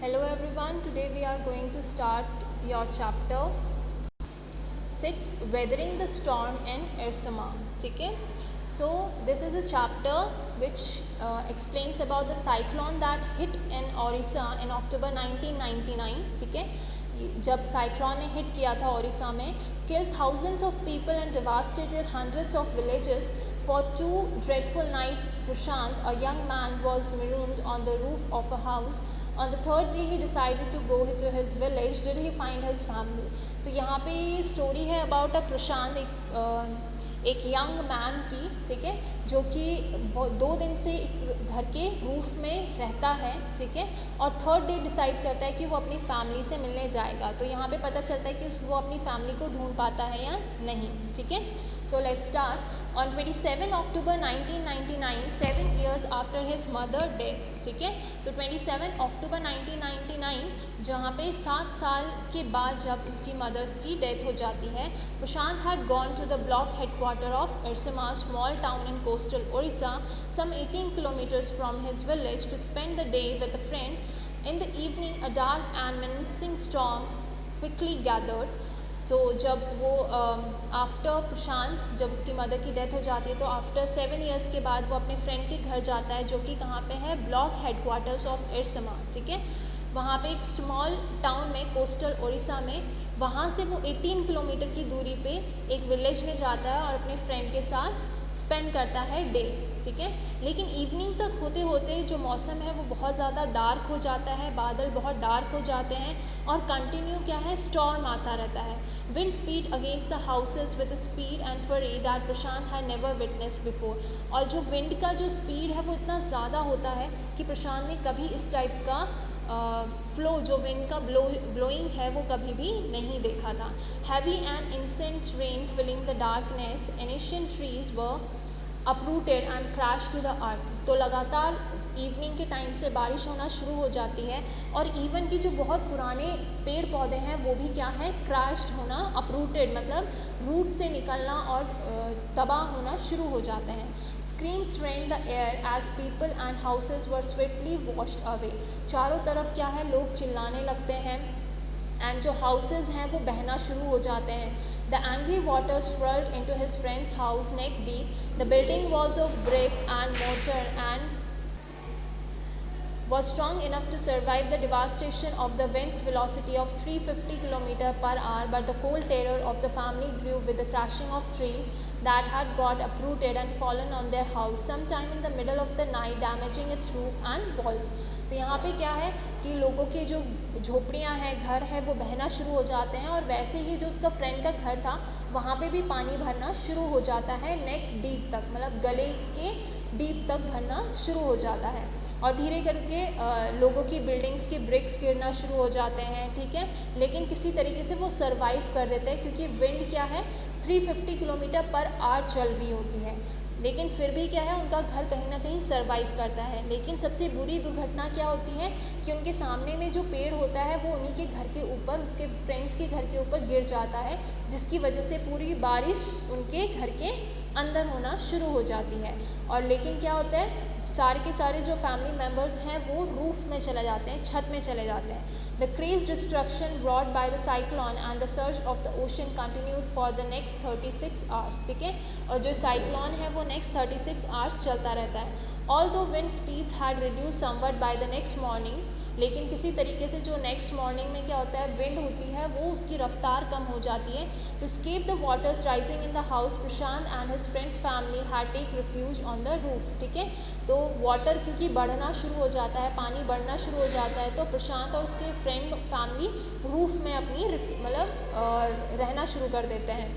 Hello everyone, today we are going to start your chapter 6 Weathering the Storm in Irma. ठीक है, so this is a chapter which explains about the cyclone that hit in Orissa in October 1999. ठीक है, जब cyclone ने hit किया था ओडिशा में, killed thousands of people and devastated hundreds of villages. For 2 dreadful nights, Prashant, a young man, was marooned on the roof of a house. On the third day, he decided to go to his village. Did he find his family? तो यहाँ पे ये story है about a प्रशांत, एक young man की, ठीक है, जो कि 2 दिन से एक घर के रूफ में रहता है, ठीक है, और थर्ड डे डिसाइड करता है कि वो अपनी फैमिली से मिलने जाएगा. तो यहाँ पे पता चलता है कि वो अपनी फैमिली को ढूंढ पाता है या नहीं. ठीक है, so let's start. On 27 October 1999, 7 years after his mother death, ठीक है, तो 27 अक्टूबर 1999 जहाँ पे 7 साल के बाद जब उसकी मदर्स की डेथ हो जाती है, प्रशांत had gone to the block headquarter of Irma, small town in coastal Orissa, some 18 kilometers from his village, to spend the day with a friend. In the evening, a dark and menacing storm quickly gathered. तो जब वो after प्रशांत, जब उसकी mother की death हो जाती है, तो आफ्टर 7 इयर्स के बाद वो अपने फ्रेंड के घर जाता है, जो कि कहाँ पे है, ब्लॉक हेडक्वार्टर्स ऑफ इर्मा. ठीक है, वहाँ पे एक स्मॉल टाउन में कोस्टल ओडिशा में, वहाँ से वो 18 किलोमीटर की दूरी पे एक विलेज में जाता है और अपने फ्रेंड के साथ स्पेंड करता है डे. ठीक है, लेकिन इवनिंग तक होते होते जो मौसम है वो बहुत ज़्यादा डार्क हो जाता है, बादल बहुत डार्क हो जाते हैं और कंटिन्यू क्या है, स्टॉर्म आता रहता है. Wind speed against the houses with speed and fury that Prashant had never witness before. और जो विंड का जो स्पीड है वो इतना ज़्यादा होता है कि प्रशांत ने कभी इस टाइप का फ्लो, जो विंड का ब्लोइंग है, वो कभी भी नहीं देखा था. Heavy and incessant rain filling the darkness, ancient trees were uprooted and crash to the earth. तो लगातार इवनिंग के टाइम से बारिश होना शुरू हो जाती है और इवन की जो बहुत पुराने पेड़ पौधे हैं वो भी क्या है, क्रैश्ड होना, अपरूटेड मतलब रूट से निकलना और तबाह होना शुरू हो जाते हैं. Screams rent the air as people and houses were swiftly washed away. चारों तरफ क्या है, लोग चिल्लाने लगते हैं एंड जो हाउसेज हैं वो बहना शुरू हो जाते हैं. The angry water swirled into his friend's house neck deep. The building was of brick and mortar and was strong enough to survive the devastation of the wind's velocity of 350 km per hour, but the cold terror of the family grew with the crashing of trees that had got uprooted and fallen on their house sometime in the middle of the night, damaging its roof and walls. तो यहाँ पे क्या है कि लोगों के जो झोपड़ियाँ हैं, घर है, वो बहना शुरू हो जाते हैं और वैसे ही जो उसका फ्रेंड का घर था वहाँ पे भी पानी भरना शुरू हो जाता है, नेक डीप तक, मतलब गले के डीप तक भरना शुरू हो जाता है और धीरे करके लोगों की बिल्डिंग्स की ब्रिक्स गिरना शुरू हो जाते हैं. ठीक है, लेकिन किसी तरीके से वो सरवाइव कर देते हैं क्योंकि विंड क्या है, 350 किलोमीटर पर आवर चल रही होती है, लेकिन फिर भी क्या है, उनका घर कहीं ना कहीं सरवाइव करता है. लेकिन सबसे बुरी दुर्घटना क्या होती है कि उनके सामने में जो पेड़ होता है वो उन्हीं के घर के ऊपर, उसके फ्रेंड्स के घर के ऊपर गिर जाता है, जिसकी वजह से पूरी बारिश उनके घर के अंदर होना शुरू हो जाती है. और लेकिन क्या होता है, सारे के सारे जो फैमिली मेम्बर्स हैं वो रूफ में चले जाते हैं, छत में चले जाते हैं. The craze destruction brought by the cyclone and the surge of the ocean continued for the next 36 hours. ठीक है, और जो साइक्लोन है वो नेक्स्ट 36 आवर्स चलता रहता है. ऑल दो wind speeds had reduce somewhat by the next morning, लेकिन किसी तरीके से जो नेक्स्ट मॉर्निंग में क्या होता है, विंड होती है वो उसकी रफ्तार कम हो जाती है. To escape the waters rising in the house, Prashant and his friends family had take refuge on the roof. ठीक है, तो वाटर क्योंकि बढ़ना शुरू हो जाता है, पानी बढ़ना शुरू हो जाता है, तो प्रशांत और उसके फ्रेंड फैमिली रूफ में अपनी मतलब रहना शुरू कर देते हैं.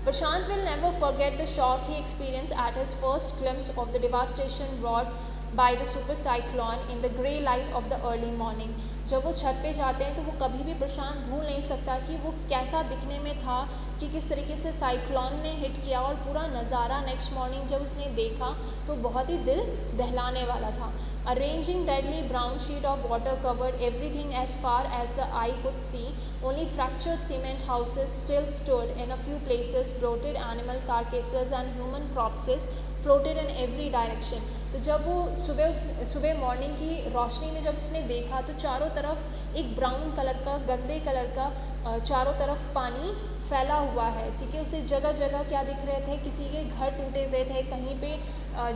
Prashant will never forget the shock he experienced at his first glimpse of the devastation wrought by the super cyclone in the grey light of the early morning. जब वो छत पे जाते हैं तो वो कभी भी प्रशांत भूल नहीं सकता कि वो कैसा दिखने में था, कि किस तरीके से साइक्लोन ने हिट किया और पूरा नज़ारा नेक्स्ट मॉर्निंग जब उसने देखा तो बहुत ही दिल दहलाने वाला था. A raging deadly brown sheet of water covered everything as far as the eye could see. Only fractured cement houses still stood in a few places, bloated animal carcasses and human corpses floated in every direction. तो जब वो सुबह morning की रोशनी में जब उसने देखा तो चारों तरफ एक ब्राउन कलर का, गंदे कलर का चारों तरफ पानी फैला हुआ है, ठीक है। उसे जगह जगह क्या दिख रहे थे, किसी के घर टूटे हुए थे, कहीं पे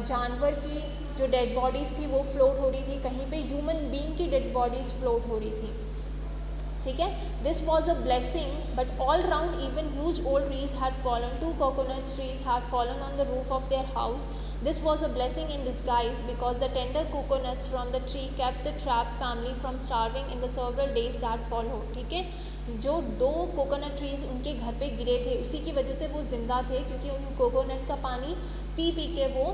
जानवर की जो डेड बॉडीज़ थी वो फ्लोट हो रही थी, कहीं पे ह्यूमन बीइंग की डेड बॉडीज़ फ्लोट हो रही थी, ठीक है। This was a blessing, but all round even huge old trees had fallen, 2 coconut trees had fallen on the roof of their house. This was a blessing in disguise because the tender coconuts from the tree kept the trapped family from starving in the several days that followed, ठीक है। जो 2 coconut trees उनके घर पे गिरे थे उसी की वजह से वो जिंदा थे, क्योंकि उन कोकोनट का पानी पी पी के वो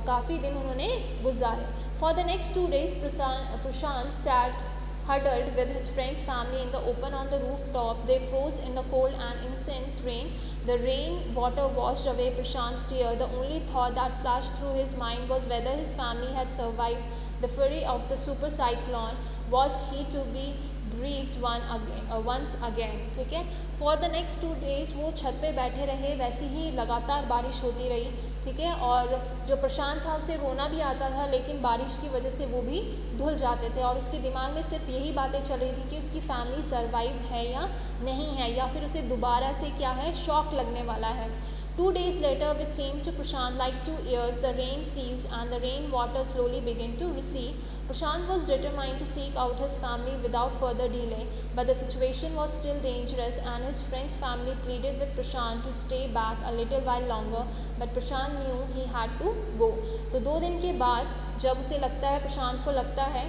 काफ़ी दिन उन्होंने गुजारे। For the next 2 days Prashant sat huddled with his friend's family in the open on the rooftop. They froze in the cold and intense rain. The rain water washed away Prashant's tear. The only thought that flashed through his mind was whether his family had survived the fury of the super cyclone. Was he to be breathed once again, ठीक है। For the next 2 days वो छत पे बैठे रहे, वैसी ही लगातार बारिश होती रही, ठीक है। और जो प्रशांत था उसे रोना भी आता था, लेकिन बारिश की वजह से वो भी धुल जाते थे और उसके दिमाग में सिर्फ यही बातें चल रही थी कि उसकी फैमिली सर्वाइव है या नहीं है, या फिर उसे दोबारा से क्या है, शॉक लगने वाला है। 2 days later, which seemed to Prashant like 2 years, the rain ceased and the rain water slowly began to recede. Prashant was determined to seek out his family without further delay, but the situation was still dangerous and his friend's family pleaded with Prashant to stay back a little while longer, but Prashant knew he had to go. तो 2 दिन के बाद जब उसे लगता है, प्रशांत को लगता है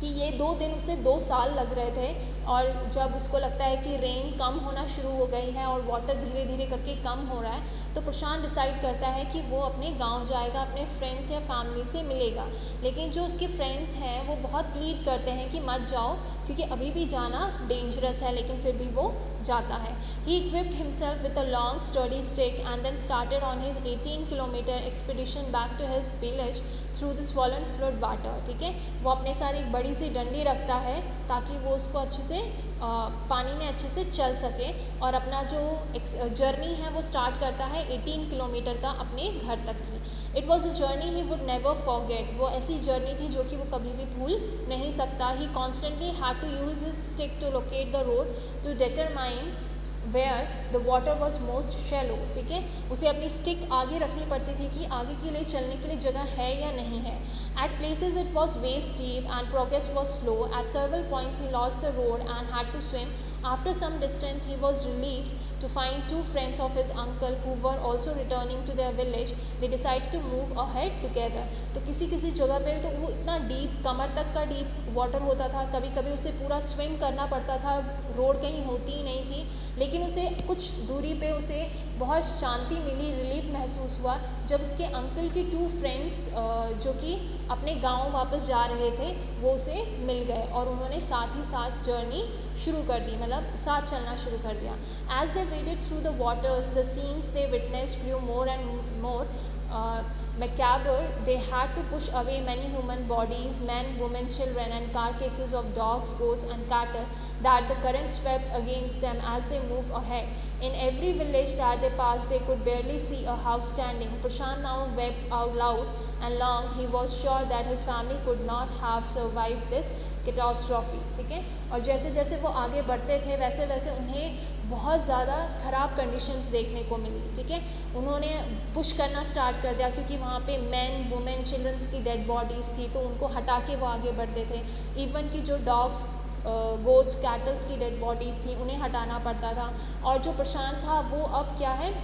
कि ये 2 दिन उसे 2 साल लग रहे थे, और जब उसको लगता है कि रेन कम होना शुरू हो गई है और वाटर धीरे धीरे करके कम हो रहा है, तो प्रशांत डिसाइड करता है कि वो अपने गांव जाएगा, अपने फ्रेंड्स या फैमिली से मिलेगा। लेकिन जो उसके फ्रेंड्स हैं वो बहुत प्लीड करते हैं कि मत जाओ, क्योंकि अभी भी जाना डेंजरस है, लेकिन फिर भी वो जाता है। He equipped himself with a long sturdy stick and then started on his 18-kilometer expedition back to his village through the swollen flood water, ठीक है। वो अपने साथ एक बड़ी सी डंडी रखता है ताकि वो उसको अच्छे से पानी में अच्छे से चल सके, और अपना जो जर्नी है वो स्टार्ट करता है 18 किलोमीटर का अपने घर तक की। It was a journey he would never forget, वो ऐसी जर्नी थी जो कि वो कभी भी भूल नहीं सकता। He constantly had to use his stick to locate the road to determine where the water was most shallow, ठीक है। उसे अपनी स्टिक आगे रखनी पड़ती थी कि आगे के लिए चलने के लिए जगह है या नहीं है। At places it was way steep and progress was slow. At several points he lost the road and had to swim. After some distance he was relieved to find 2 friends of his uncle who were also returning to their village. They decided to move ahead together. तो किसी किसी जगह पे तो वो इतना deep, कमर तक का डीप वाटर होता था, कभी कभी उसे पूरा स्विम करना पड़ता था, रोड कहीं होती ही नहीं थी, लेकिन उसे कुछ दूरी पे उसे बहुत शांति मिली, रिलीफ महसूस हुआ जब उसके अंकल की 2 फ्रेंड्स जो कि अपने गांव वापस जा रहे थे वो उसे मिल गए, और उन्होंने साथ ही साथ जर्नी शुरू कर दी, मतलब साथ चलना शुरू कर दिया। As they waded through the waters, the scenes they witnessed grew more and more macabre. They had to push away many human bodies, men, women, children, and carcasses of dogs, goats, and cattle that the current swept against them as they moved ahead. In every village that they passed, they could barely see a house standing. Prashant now wept out loud and long. He was sure that his family could not have survived this catastrophe, ठीक है। और जैसे जैसे वो आगे बढ़ते थे वैसे वैसे उन्हें बहुत ज़्यादा ख़राब कंडीशंस देखने को मिली, ठीक है। उन्होंने पुश करना स्टार्ट कर दिया क्योंकि वहाँ पे मैन, वुमेन, चिल्ड्रंस की डेड बॉडीज़ थी, तो उनको हटा के वो आगे बढ़ते थे। इवन की जो डॉग्स, गोट्स, कैटल्स की डेड बॉडीज़ थी उन्हें हटाना पड़ता था। और जो प्रशांत था वो अब क्या है,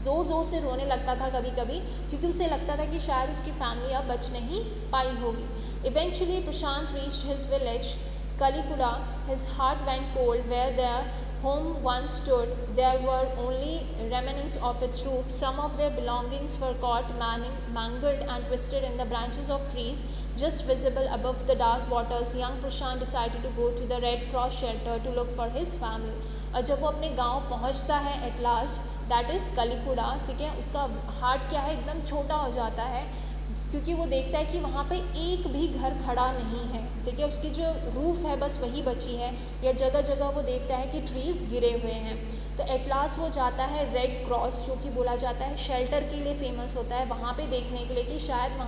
ज़ोर ज़ोर से रोने लगता था कभी कभी, क्योंकि उसे लगता था कि शायद उसकी फैमिली अब बच नहीं पाई होगी। Eventually Prashant reached his village Kalikura. His heart went cold. Where their home once stood, there were only remnants of its roof. Some of their belongings were caught, mangled and twisted in the branches of trees just visible above the dark waters. Young Prashant decided to go to the Red Cross shelter to look for his family. और जब वो अपने गांव पहुंचता है at last, that is कलिकुड़ा, ठीक है, उसका हार्ट क्या है, एकदम छोटा हो जाता है। क्योंकि वो देखता है कि वहाँ पे एक भी घर खड़ा नहीं है, ठीक है, उसकी जो रूफ़ है बस वही बची है, या जगह जगह वो देखता है कि ट्रीज़ गिरे हुए हैं। तो एट लास्ट वो जाता है रेड क्रॉस, जो कि बोला जाता है शेल्टर के लिए फेमस होता है, वहाँ पे देखने के लिए कि शायद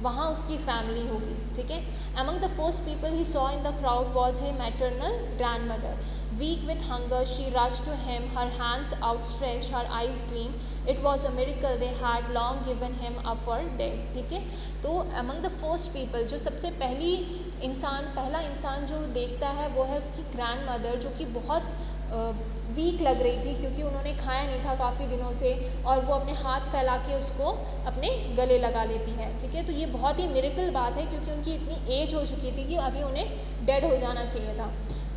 वहाँ उसकी फैमिली होगी, ठीक है। Among the first people he saw in the crowd was his maternal grandmother, weak with hunger she rush to him, her hands outstretched, her eyes gleam, it was a miracle they had long given him up for dead, ठीक है। तो among the first people, जो सबसे पहला इंसान जो देखता है वो है उसकी ग्रैंड मदर, जो कि बहुत वीक लग रही थी क्योंकि उन्होंने खाया नहीं था काफ़ी दिनों से, और वो अपने हाथ फैला के उसको अपने गले लगा लेती है, ठीक है। तो ये बहुत ही मिरेकल बात है क्योंकि उनकी इतनी एज हो चुकी थी कि अभी उन्हें डेड हो जाना चाहिए था।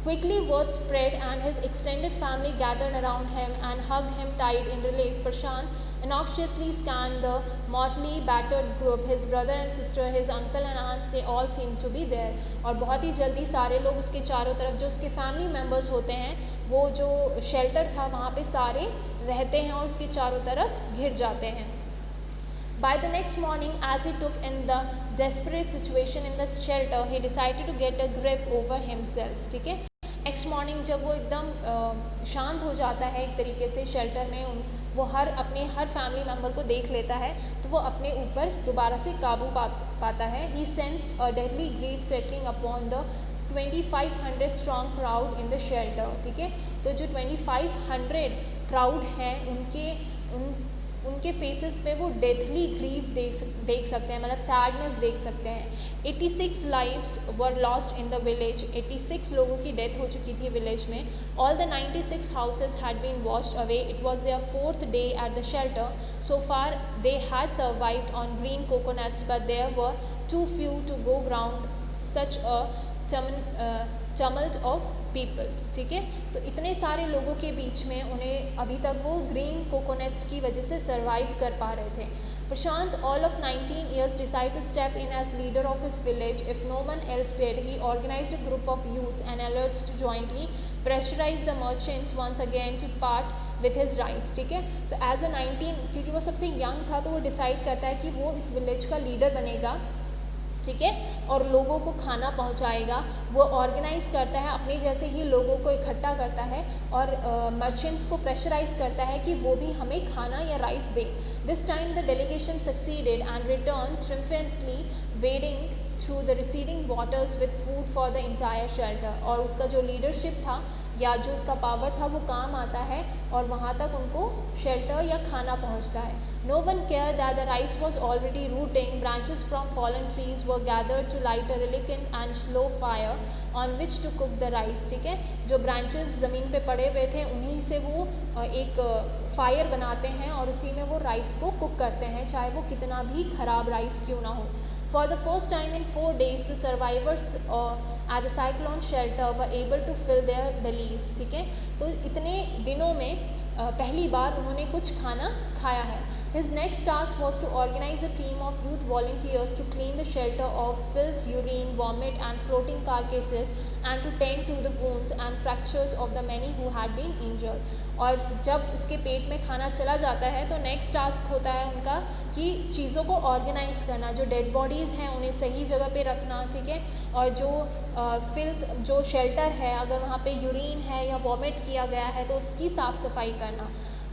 Quickly word spread and his extended family gathered around him and hugged him tight in relief. Prashant innocuously scanned the motley battered group, his brother and sister, his uncle and aunts, they all seemed to be there. और बहुत ही जल्दी सारे लोग उसके चारों तरफ, जो उसके फैमिली मेम्बर्स होते हैं, वो जो शेल्टर था वहाँ पे सारे रहते हैं और उसके चारों तरफ घिर जाते हैं। By the next morning, as he took in the desperate situation in the shelter, he decided to get a grip over himself, ठीक है। नेक्स्ट मॉर्निंग जब वो एकदम शांत हो जाता है एक तरीके से शेल्टर में, वो हर फैमिली मेम्बर को देख लेता है, तो वो अपने ऊपर दोबारा से काबू पाता है। He sensed a deadly grief settling upon the 2500 strong crowd in the shelter, ठीक है। तो जो 2500 क्राउड हैं उनके फेसेस पे वो डेथली ग्रीफ देख सकते हैं, मतलब सैडनेस देख सकते हैं। 86 lives were lost in the village, 86 लोगों की डेथ हो चुकी थी विलेज में। All the 96 houses had been washed away, it was there 4th day at the shelter, so far they had survived on green coconuts, but there were too few to go ground such a tumult of people, ठीक है। तो इतने सारे लोगों के बीच में उन्हें अभी तक वो ग्रीन कोकोनट्स की वजह से सर्वाइव कर पा रहे थे। प्रशांत, all of 19 years, decided to step in as leader of his village. If no one else did, he organized a group of youths and alerts to jointly pressurize the merchants once again to part with his rice, ठीक है। तो as a 19, क्योंकि वो सबसे young था, तो वो decide करता है कि वो इस विलेज का लीडर बनेगा, ठीक है, और लोगों को खाना पहुंचाएगा। वो ऑर्गेनाइज करता है, अपने जैसे ही लोगों को इकट्ठा करता है और मर्चेंट्स को प्रेशराइज करता है कि वो भी हमें खाना या राइस दे। This time the delegation succeeded and return triumphantly wading through the receding waters with food for the entire shelter. और उसका जो लीडरशिप था या जो उसका पावर था वो काम आता है और वहाँ तक उनको शेल्टर या खाना पहुँचता है। No one care that the rice was already rotting, branches from fallen trees were gathered to light a reluctant and slow fire on which to cook the rice, ठीक है। जो ब्रांचेस ज़मीन पे पड़े हुए थे उन्हीं से वो एक फायर बनाते हैं और उसी में वो राइस को कुक करते हैं, चाहे वो कितना भी ख़राब राइस क्यों ना हो। For the first time in 4 days, the survivors at the cyclone shelter were able to fill their bellies, ठीक है। तो इतने दिनों में पहली बार उन्होंने कुछ खाना खाया है। His next task was to organize a team of youth volunteers to clean the shelter of filth, urine, vomit and floating carcasses and to tend to the wounds and fractures of the many who had been injured. और जब उसके पेट में खाना चला जाता है तो next task होता है उनका कि चीज़ों को ऑर्गेनाइज करना, जो डेड बॉडीज़ हैं उन्हें सही जगह पे रखना, ठीक है, और जो फिल्थ जो शेल्टर है अगर वहाँ पे यूरिन है या वॉमिट किया गया है तो उसकी साफ़ सफाई करना।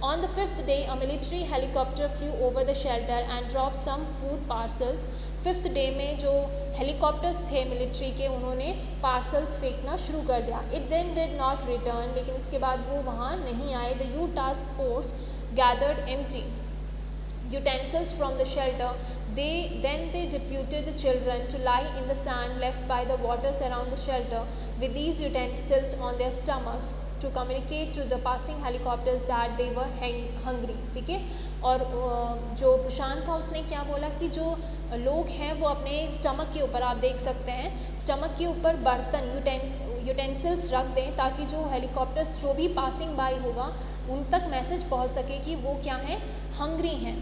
On the 5th day, a military helicopter flew over the shelter and dropped some food parcels. 5th day में जो हेलीकॉप्टर्स थे मिलिट्री के उन्होंने पार्सल्स फेंकना शुरू कर दिया। It then did not return, लेकिन उसके बाद वो वहाँ नहीं आए। The youth task force gathered empty utensils from the shelter. Then they deputed the children to lie in the sand left by the waters around the shelter with these utensils on their stomachs to communicate to the passing helicopters that they were hungry, ठीक है। और जो प्रशांत था उसने क्या बोला कि जो लोग हैं वो अपने स्टमक के ऊपर, आप देख सकते हैं स्टमक के ऊपर बर्तन यूटेंसिल्स रख दें ताकि जो हेलीकॉप्टर्स जो भी पासिंग बाय होगा उन तक मैसेज पहुंच सके कि वो क्या है, हंग्री हैं,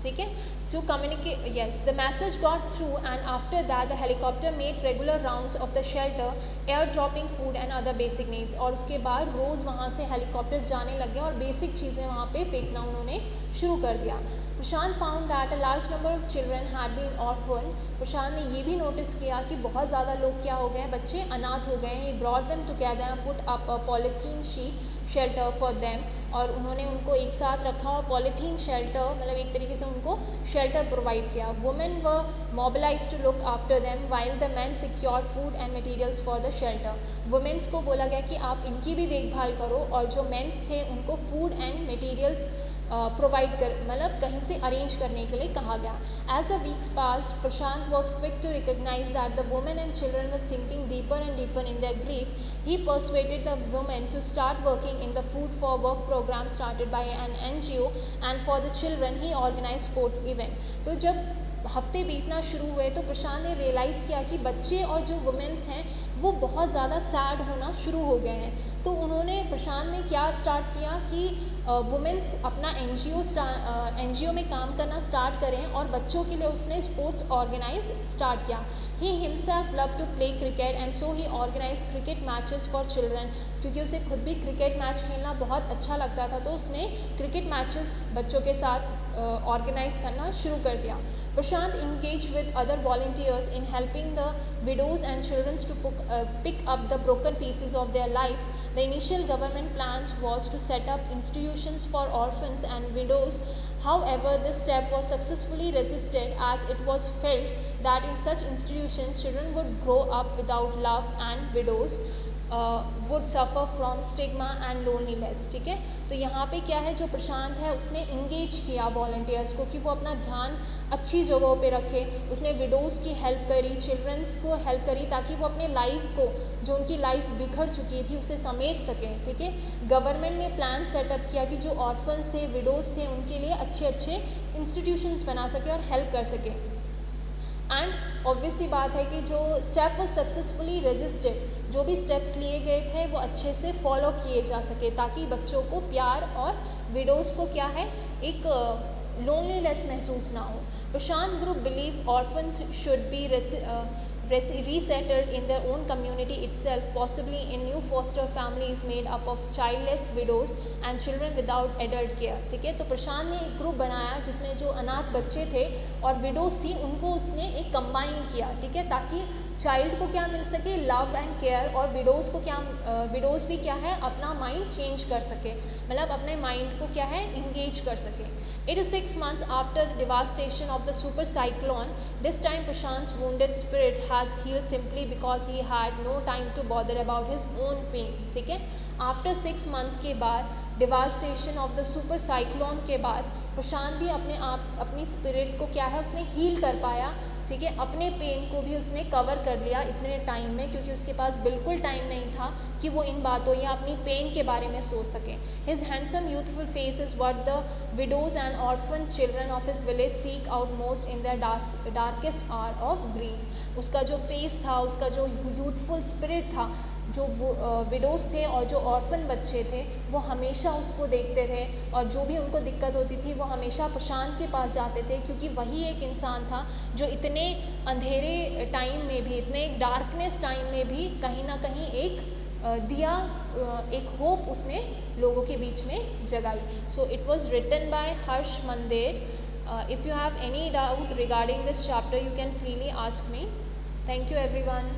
ठीक है। to communicate. Yes, the message got through, and after that the helicopter made regular rounds of the shelter, air dropping food and other basic needs. और उसके बाद रोज़ वहाँ से हेलीकॉप्टर्स जाने लगे और बेसिक चीज़ें वहाँ पे फेंकना उन्होंने शुरू कर दिया. Prashant found that a large number of children had been orphan. Prashant ने ये भी नोटिस किया कि बहुत ज़्यादा लोग क्या हो गए हैं, बच्चे अनाथ हो गए हैं. He brought them together and put up a polythene sheet shelter for them. और उन्होंने उनको एक साथ रखा और पॉलीथीन शेल्टर मतलब एक तरीके से उनको शेल्टर प्रोवाइड किया. Women were mobilise to look after them while the man secured food and materials for the shelter. Womens को बोला गया कि आप इनकी भी देखभाल करो और जो मेन्स थे उनको फूड एंड मटीरियल्स प्रोवाइड कर मतलब कहीं से अरेंज करने के लिए कहा गया. As the weeks pass Prashant was quick to recognise that the women and children were sinking deeper and deeper in their grief. He persuaded the women to start working in the food for work program started by an NGO, and for the children he organized sports event. तो जब हफ्ते बीतना शुरू हुए तो प्रशांत ने realise किया कि बच्चे और जो वुमेन्स हैं वो बहुत ज़्यादा सैड होना शुरू हो गए हैं. तो उन्होंने प्रशांत ने क्या स्टार्ट किया कि वुमेन्स अपना एनजीओ में काम करना स्टार्ट करें और बच्चों के लिए उसने स्पोर्ट्स ऑर्गेनाइज स्टार्ट किया. He himself love to play cricket and so he organise cricket matches for children. क्योंकि उसे खुद भी क्रिकेट मैच खेलना बहुत अच्छा लगता था तो उसने क्रिकेट मैचेस बच्चों के साथ ऑर्गेनाइज करना शुरू कर दिया. प्रशांत engaged with other volunteers in helping the widows and children to pick up the broken pieces of their lives. The initial government plans was to set up institutions for orphans and widows. However, this step was successfully resisted as it was felt that in such institutions children would grow up without love and widows would suffer from stigma and loneliness. ठीक है, तो यहाँ पे क्या है, जो प्रशांत है उसने इंगेज किया वॉल्टियर्स को कि वो अपना ध्यान अच्छी जगहों पे रखे. उसने विडोज़ की हेल्प करी, चिल्ड्रंस को हेल्प करी ताकि वो अपने लाइफ को जो उनकी लाइफ बिखर चुकी थी उसे समेट सकें. ठीक है, गवर्नमेंट ने प्लान सेटअप किया कि जो ऑर्फन्स थे, विडोज़ थे, उनके लिए अच्छे अच्छे इंस्टीट्यूशंस बना सके और हेल्प कर सके. एंड ऑब्वियसली बात है कि जो स्टेप वो सक्सेसफुली रेजिस्टेड, जो भी स्टेप्स लिए गए थे वो अच्छे से फॉलो किए जा सके ताकि बच्चों को प्यार और विडोज़ को क्या है एक लोनलीनेस महसूस ना हो. Prashant group believe orphans should be resettled in their own community itself, possibly in new foster families made up of childless widows and children without adult care. ठीक है, तो प्रशांत ने एक ग्रुप बनाया जिसमें जो अनाथ बच्चे थे और विडोज़ थी उनको उसने एक कंबाइन किया. ठीक है, ताकि चाइल्ड को क्या मिल सके, लव एंड केयर, और विडोज़ को क्या विडोज़ भी क्या है अपना माइंड चेंज कर सके, मतलब अपने माइंड को क्या है इंगेज कर सके. It is 6 months after the devastation of the super cyclone. This time Prashant's wounded spirit has healed simply because he had no time to bother about his own pain. ठीक है, after 6 month के बाद devastation of the super cyclone के बाद प्रशांत भी अपने आप अपनी स्पिरिट को क्या है उसने हील कर पाया. ठीक है, अपने पेन को भी उसने कवर कर लिया इतने टाइम में, क्योंकि उसके पास बिल्कुल टाइम नहीं था कि वो इन बातों या अपनी पेन के बारे में सोच सके. His handsome youthful face is what the widows and orphan children of his village seek out most in the darkest hour of grief. उसका जो फेस था, उसका जो यूथफुल स्पिरिट था, जो विडोज़ थे और जो ऑर्फन बच्चे थे वो हमेशा उसको देखते थे और जो भी उनको दिक्कत होती थी वो हमेशा प्रशांत के पास जाते थे, क्योंकि वही एक इंसान था जो इतने अंधेरे टाइम में भी, इतने डार्कनेस टाइम में भी कहीं ना कहीं एक दिया, एक होप उसने लोगों के बीच में जगाई. So it was written by Harsh Mander. If you have any doubt regarding this chapter you can freely ask me. Thank you everyone.